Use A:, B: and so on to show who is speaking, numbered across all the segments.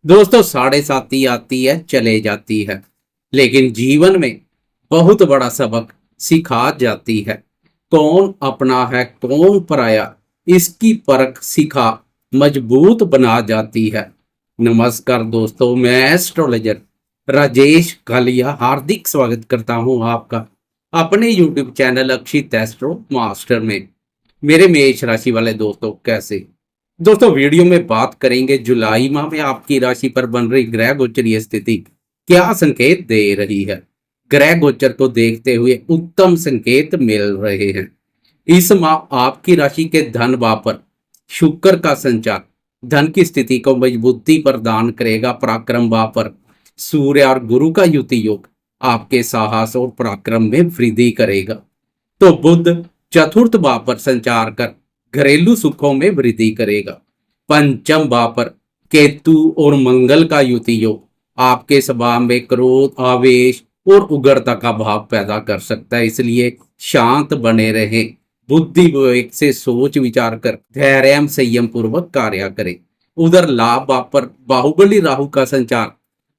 A: दोस्तों, साढ़े साती आती है चले जाती है, लेकिन जीवन में बहुत बड़ा सबक सिखा जाती है। कौन अपना है कौन पराया, इसकी परख सिखा मजबूत बना जाती है। नमस्कार दोस्तों, मैं एस्ट्रोलॉजर राजेश कालिया हार्दिक स्वागत करता हूं आपका अपने यूट्यूब चैनल अक्षित एस्ट्रो मास्टर में। मेरे मेष राशि वाले दोस्तों, कैसे दोस्तों, वीडियो में बात करेंगे जुलाई माह में आपकी राशि पर बन रही ग्रह गोचरीय स्थिति क्या संकेत दे रही है। ग्रह गोचर को देखते हुए उत्तम संकेत मिल रहे हैं। इस माह आपकी राशि के धन भाव पर शुक्र का संचार धन की स्थिति को मजबूती प्रदान करेगा। पराक्रम भाव पर सूर्य और गुरु का युति योग आपके साहस और पराक्रम में वृद्धि करेगा। तो बुध चतुर्थ भाव पर संचार कर घरेलू सुखों में वृद्धि करेगा। पंचम भाव पर केतु और मंगल का युति योग आपके स्वभाव में क्रोध, आवेश और उग्रता का भाव पैदा कर सकता है, इसलिए शांत बने रहें। बुद्धि विवेक से सोच विचार कर धैर्य एवं संयम पूर्वक कार्य करें। उधर लाभ भाव पर बाहुबली राहु का संचार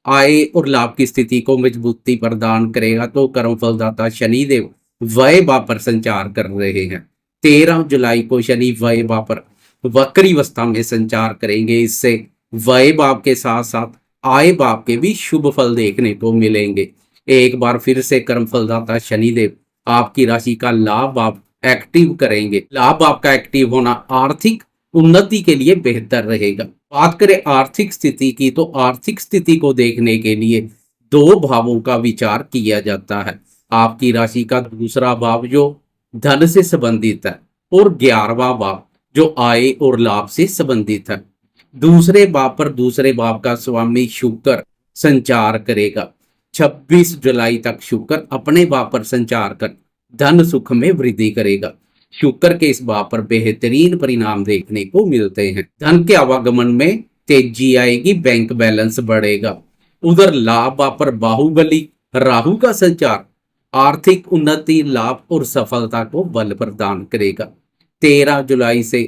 A: आय और लाभ की स्थिति को मजबूती प्रदान करेगा। तो कर्म फलदाता शनिदेव व्यय भाव पर संचार कर रहे हैं। 13 जुलाई को शनि व्यय भाव पर वक्री अवस्था में संचार करेंगे। इससे व्यय भाव के साथ साथ आय भाव के भी शुभ फल देखने को मिलेंगे। एक बार फिर से कर्म फलदाता शनिदेव आपकी राशि का लाभ भाव एक्टिव करेंगे। लाभ भाव का एक्टिव होना आर्थिक उन्नति के लिए बेहतर रहेगा। बात करें आर्थिक स्थिति की, तो आर्थिक स्थिति को देखने के लिए दो भावों का विचार किया जाता है। आपकी राशि का दूसरा भाव जो धन से संबंधित है और 11वां भाव जो आय और लाभ से संबंधित है। दूसरे भाव पर दूसरे भाव का स्वामी शुक्र संचार करेगा। 26 जुलाई तक शुक्र अपने भाव पर संचार कर धन सुख में वृद्धि करेगा। शुक्र के इस भाव पर बेहतरीन परिणाम देखने को मिलते हैं। धन के आवागमन में तेजी आएगी, बैंक बैलेंस बढ़ेगा। उधर लाभ भाव पर बाहुबली राहु का संचार आर्थिक उन्नति, लाभ और सफलता को बल प्रदान करेगा। 13 जुलाई से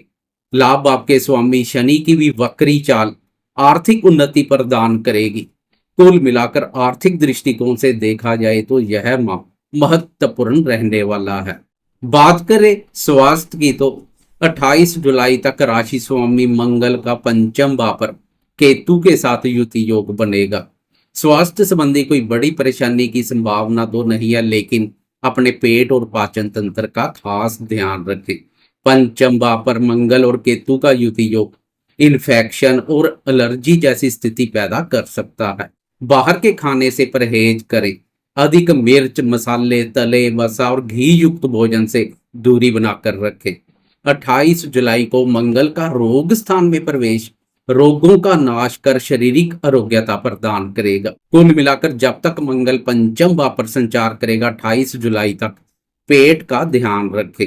A: लाभ भाव के स्वामी शनि की भी वक्री चाल आर्थिक उन्नति प्रदान करेगी। कुल मिलाकर आर्थिक दृष्टिकोण से देखा जाए तो यह माह महत्वपूर्ण रहने वाला है। बात करें स्वास्थ्य की, तो 28 जुलाई तक राशि स्वामी मंगल का पंचम भाव पर केतु के साथ युति योग बनेगा। स्वास्थ्य संबंधी कोई बड़ी परेशानी की संभावना तो नहीं है, लेकिन अपने पेट और पाचन तंत्र का खास ध्यान रखें। पंचम भाव पर मंगल और केतु का युति योग इन्फेक्शन और एलर्जी जैसी स्थिति पैदा कर सकता है। बाहर के खाने से परहेज करें। अधिक मिर्च, मसाले, तले, वसा और घी युक्त भोजन से दूरी बनाकर रखें। 28 जुलाई को मंगल का रोग स्थान में प्रवेश रोगों का नाश कर शारीरिक आरोग्यता प्रदान करेगा। कुल मिलाकर जब तक मंगल पंचम भाव पर संचार करेगा 28 जुलाई तक पेट का ध्यान रखें,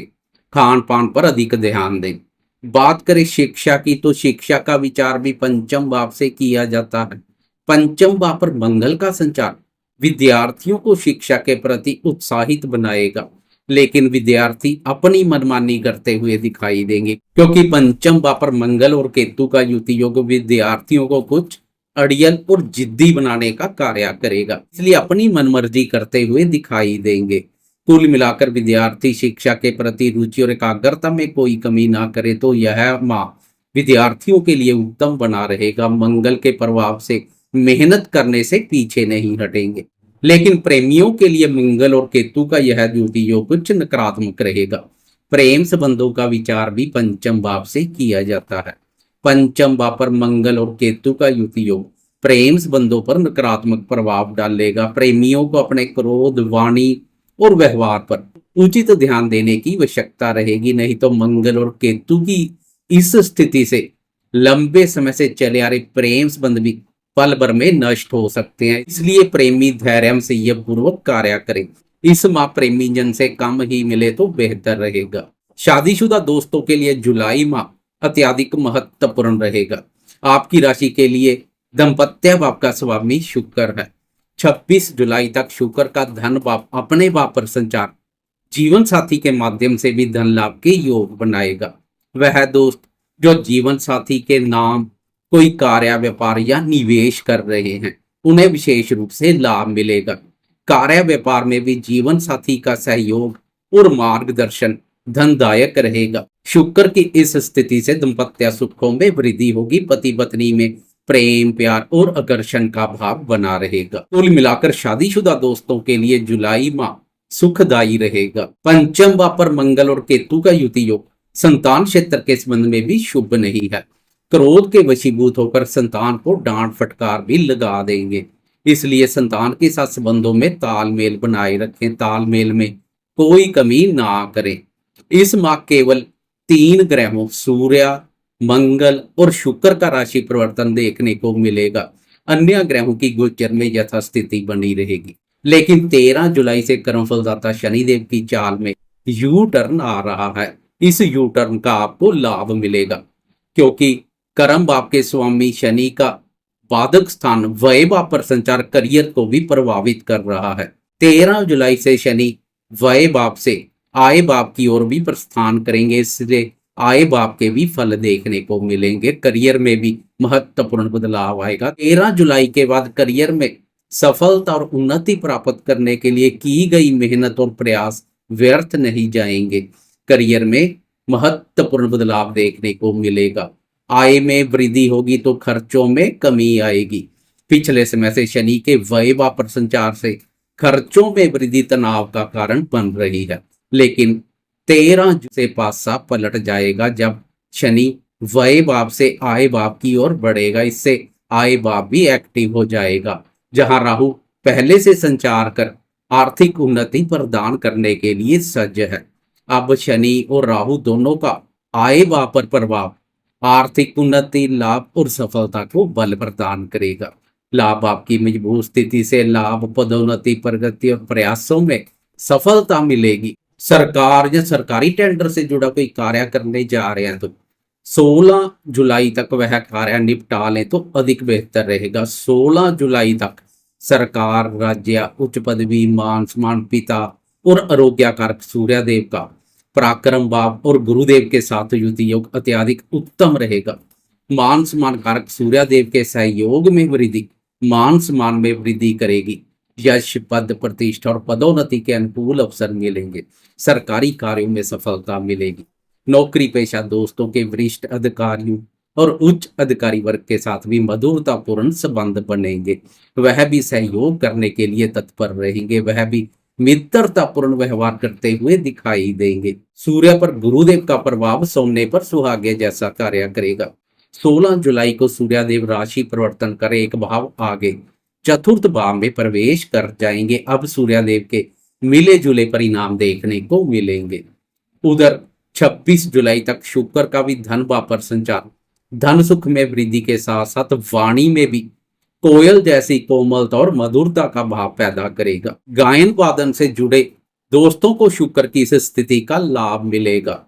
A: खान पान पर अधिक ध्यान दें। बात करें शिक्षा की, तो शिक्षा का विचार भी पंचम भाव से किया जाता है। पंचम भाव पर मंगल का संचार विद्यार्थियों को शिक्षा के प्रति उत्साहित बनाएगा, लेकिन विद्यार्थी अपनी मनमानी करते हुए दिखाई देंगे, क्योंकि पंचम भाव पर मंगल और केतु का युति योग विद्यार्थियों को कुछ अड़ियल और जिद्दी बनाने का कार्य करेगा, इसलिए अपनी मनमर्जी करते हुए दिखाई देंगे। कुल मिलाकर विद्यार्थी शिक्षा के प्रति रुचि और एकाग्रता में कोई कमी ना करे तो यह माह विद्यार्थियों के लिए उत्तम बना रहेगा। मंगल के प्रभाव से मेहनत करने से पीछे नहीं हटेंगे, लेकिन प्रेमियों के लिए मंगल और केतु का यह युति योग कुछ नकारात्मक रहेगा। प्रेम संबंधों का विचार भी पंचम भाव से किया जाता है। पंचम भाव पर मंगल और केतु का युति योग प्रेम संबंधों पर नकारात्मक प्रभाव डालेगा। प्रेमियों को अपने क्रोध, वाणी और व्यवहार पर उचित ध्यान देने की आवश्यकता रहेगी, नहीं तो मंगल और केतु की इस स्थिति से लंबे समय से चले आ रहे प्रेम संबंध भी पल भर में नष्ट हो सकते हैं, इसलिए प्रेमी धैर्य संयम पूर्वक कार्य करें। इस माह प्रेमी जन से कम ही मिले तो बेहतर रहेगा। शादीशुदा दोस्तों के लिए जुलाई माह अत्यधिक महत्वपूर्ण रहेगा। आपकी राशि के लिए दाम्पत्य भाव का स्वामी शुक्र है। 26 जुलाई तक शुक्र का धन भाव अपने भाव पर संचार जीवन साथी के माध्यम से भी धन लाभ के योग बनाएगा। वह दोस्त जो जीवन साथी के नाम, कोई कार्य व्यापार या निवेश कर रहे हैं, उन्हें विशेष रूप से लाभ मिलेगा। कार्य व्यापार में भी जीवन साथी का सहयोग और मार्गदर्शन धनदायक रहेगा। शुक्र की इस स्थिति से दाम्पत्य सुखों में वृद्धि होगी। पति पत्नी में प्रेम, प्यार और आकर्षण का भाव बना रहेगा। कुल मिलाकर शादीशुदा दोस्तों के लिए जुलाई माह सुखदायी रहेगा। पंचम भाव पर मंगल और केतु का युति योग संतान क्षेत्र के संबंध में भी शुभ नहीं है। क्रोध के वशीभूत होकर संतान को डांट फटकार भी लगा देंगे, इसलिए संतान के साथ संबंधों में तालमेल बनाए रखें। तालमेल में कोई कमी ना करें। इस माह केवल 3 ग्रहों सूर्य, मंगल और शुक्र का राशि परिवर्तन देखने को मिलेगा। अन्य ग्रहों की गोचर में यथास्थिति बनी रहेगी। लेकिन 13 जुलाई से कर्मफलदाता शनिदेव की चाल में यू टर्न आ रहा है। इस यू टर्न का आपको लाभ मिलेगा, क्योंकि कर्म भाव के स्वामी शनि का बाधक स्थान व्यय भाव पर संचार करियर को भी प्रभावित कर रहा है। 13 जुलाई से शनि व्यय भाव से आय भाव की ओर भी प्रस्थान करेंगे, इसलिए आय भाव के भी फल देखने को मिलेंगे। करियर में भी महत्वपूर्ण बदलाव आएगा। 13 जुलाई के बाद करियर में सफलता और उन्नति प्राप्त करने के लिए की गई मेहनत और प्रयास व्यर्थ नहीं जाएंगे। करियर में महत्वपूर्ण बदलाव देखने को मिलेगा। आय में वृद्धि होगी तो खर्चों में कमी आएगी। पिछले समय से शनि के व्यय भाव पर संचार से खर्चों में वृद्धि तनाव का कारण बन रही है, लेकिन 13 से पासा पलट जाएगा जब शनि व्यय भाव से आय भाव की ओर बढ़ेगा। इससे आय भाव भी एक्टिव हो जाएगा, जहां राहु पहले से संचार कर आर्थिक उन्नति प्रदान करने के लिए सज्ज है। अब शनि और राहु दोनों का आय भाव पर प्रभाव आर्थिक उन्नति, लाभ और सफलता को बल प्रदान करेगा। लाभ आपकी मजबूत स्थिति से लाभ, पदोन्नति, प्रगति और प्रयासों में सफलता मिलेगी। सरकार या सरकारी टेंडर से जुड़ा कोई कार्य करने जा रहे हैं तो 16 जुलाई तक वह कार्य निपटा लें तो अधिक बेहतर रहेगा। 16 जुलाई तक सरकार, राज्य, उच्च पदवी, मान सम्मान, पिता और आरोग्य कारक सूर्यदेव का पराक्रम भाव और गुरुदेव के साथ युति योग अत्यधिक उत्तम रहेगा। मान सम्मान कारक सूर्यदेव के सहयोग में वृद्धि मान सम्मान में वृद्धि करेगी। यश, पद, प्रतिष्ठा और पदोन्नति के अनुकूल अवसर मिलेंगे। सरकारी कार्यों में सफलता मिलेगी। नौकरी पेशा दोस्तों के वरिष्ठ अधिकारियों और उच्च अधिकारी वर्ग के साथ भी मधुरतापूर्ण संबंध बनेंगे। वह भी सहयोग करने के लिए तत्पर रहेंगे। वह भी मित्रतापूर्ण व्यवहार करते हुए दिखाई देंगे। सूर्य पर गुरुदेव का प्रभाव सोने पर सुहागे जैसा कार्य करेगा। 16 जुलाई को सूर्यदेव राशि परिवर्तन कर एक भाव आगे चतुर्थ भाव में प्रवेश कर जाएंगे। अब सूर्यदेव के मिले जुले परिणाम देखने को मिलेंगे। उधर 26 जुलाई तक शुक्र का भी धन भाव पर संचार धन सुख में वृद्धि के साथ साथ वाणी में भी कोयल जैसी कोमलता और मधुरता का भाव पैदा करेगा। गायन वादन से जुड़े दोस्तों को शुक्र की इस स्थिति का लाभ मिलेगा।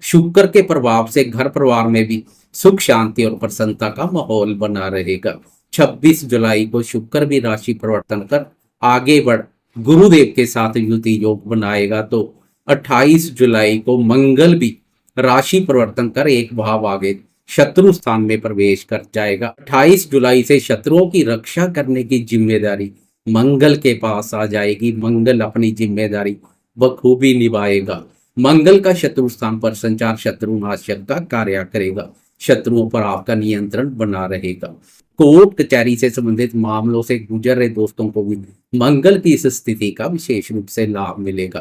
A: शुक्र के प्रभाव से घर परिवार में भी सुख, शांति और प्रसन्नता का माहौल बना रहेगा। 26 जुलाई को शुक्र भी राशि परिवर्तन कर आगे बढ़ गुरुदेव के साथ युति योग बनाएगा तो 28 जुलाई को मंगल भी राशि परिवर्तन कर एक भाव आगे शत्रु स्थान में प्रवेश कर जाएगा। 28 जुलाई से शत्रुओं की रक्षा करने की जिम्मेदारी मंगल के पास आ जाएगी। मंगल अपनी जिम्मेदारी बखूबी निभाएगा। मंगल का शत्रु स्थान पर संचार शत्रुनाशक का कार्य करेगा। शत्रुओं पर आपका नियंत्रण बना रहेगा। कोर्ट कचहरी से संबंधित मामलों से गुजर रहे दोस्तों को भी मंगल की इस स्थिति का विशेष रूप से लाभ मिलेगा।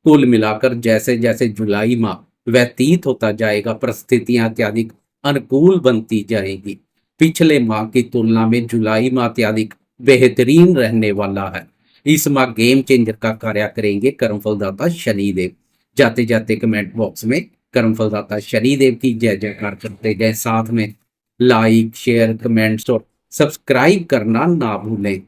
A: कुल मिलाकर जैसे जैसे जुलाई माह व्यतीत होता जाएगा, परिस्थितियां अत्यधिक अनुकूल बनती जाएगी। पिछले माह की तुलना में जुलाई माह अत्यधिक बेहतरीन रहने वाला है। इस माह गेम चेंजर का कार्य करेंगे कर्मफलदाता शनिदेव। जाते जाते कमेंट बॉक्स में कर्मफलदाता शनिदेव की जय जयकार करते गए। साथ में लाइक, शेयर, कमेंट्स और सब्सक्राइब करना ना भूलें।